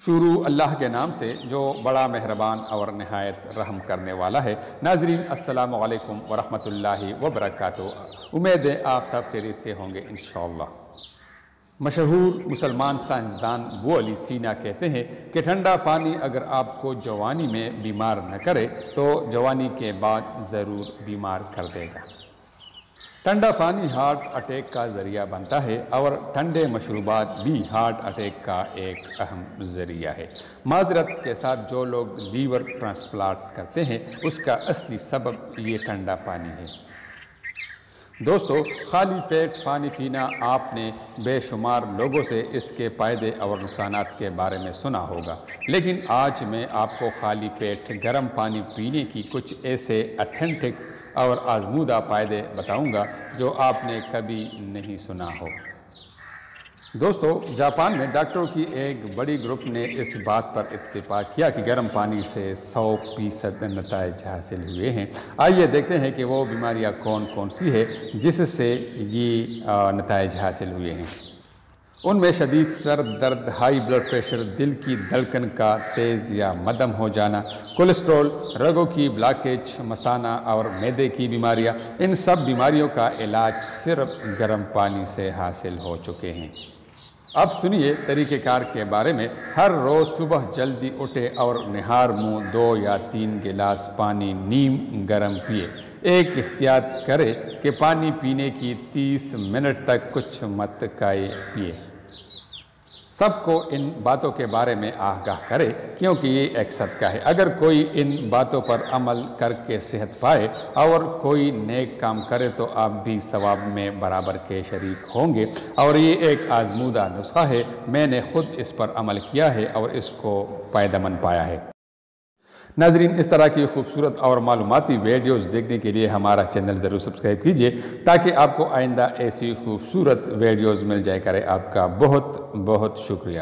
شروع اللہ کے نام سے جو بڑا مہربان اور نہایت رحم کرنے والا ہے۔ ناظرین السلام علیکم ورحمۃ اللہ وبرکاتہ۔ امید ہے آپ سب خیریت سے ہوں گے انشاءاللہ۔ مشہور مسلمان سائنسدان ابو علی سینا کہتے ہیں کہ ٹھنڈا پانی اگر آپ کو جوانی میں بیمار نہ کرے تو جوانی کے بعد ضرور بیمار کر دے گا۔ ٹھنڈا پانی ہارٹ اٹیک کا ذریعہ بنتا ہے اور ٹھنڈے مشروبات بھی ہارٹ اٹیک کا ایک اہم ذریعہ ہے۔ معذرت کے ساتھ جو لوگ لیور ٹرانسپلانٹ کرتے ہیں اس کا اصلی سبب یہ ٹھنڈا پانی ہے۔ دوستو، خالی پیٹ پانی پینا آپ نے بے شمار لوگوں سے اس کے فائدے اور نقصانات کے بارے میں سنا ہوگا، لیکن آج میں آپ کو خالی پیٹ گرم پانی پینے کی کچھ ایسے اتھینٹک اور آزمودہ فائدے بتاؤں گا جو آپ نے کبھی نہیں سنا ہو۔ دوستو، جاپان میں ڈاکٹروں کی ایک بڑی گروپ نے اس بات پر اتفاق کیا کہ گرم پانی سے 100% نتائج حاصل ہوئے ہیں۔ آئیے دیکھتے ہیں کہ وہ بیماریاں کون کون سی ہے جس سے یہ نتائج حاصل ہوئے ہیں۔ ان میں شدید سر درد، ہائی بلڈ پریشر، دل کی دھڑکن کا تیز یا مدھم ہو جانا، کولیسٹرول، رگوں کی بلاکیج، مثانہ اور معدے کی بیماریاں، ان سب بیماریوں کا علاج صرف گرم پانی سے حاصل ہو چکے ہیں۔ اب سنیے طریقہ کار کے بارے میں۔ ہر روز صبح جلدی اٹھے اور نہار منہ 2 یا 3 گلاس پانی نیم گرم پیے۔ ایک احتیاط کرے کہ پانی پینے کی 30 منٹ تک کچھ مت کھائے پیے۔ سب کو ان باتوں کے بارے میں آگاہ کرے کیونکہ یہ ایک صدقہ ہے۔ اگر کوئی ان باتوں پر عمل کر کے صحت پائے اور کوئی نیک کام کرے تو آپ بھی ثواب میں برابر کے شریک ہوں گے، اور یہ ایک آزمودہ نسخہ ہے۔ میں نے خود اس پر عمل کیا ہے اور اس کو فائدہ مند پایا ہے۔ ناظرین، اس طرح کی خوبصورت اور معلوماتی ویڈیوز دیکھنے کے لیے ہمارا چینل ضرور سبسکرائب کیجیے تاکہ آپ کو آئندہ ایسی خوبصورت ویڈیوز مل جائے کرے۔ آپ کا بہت بہت شکریہ۔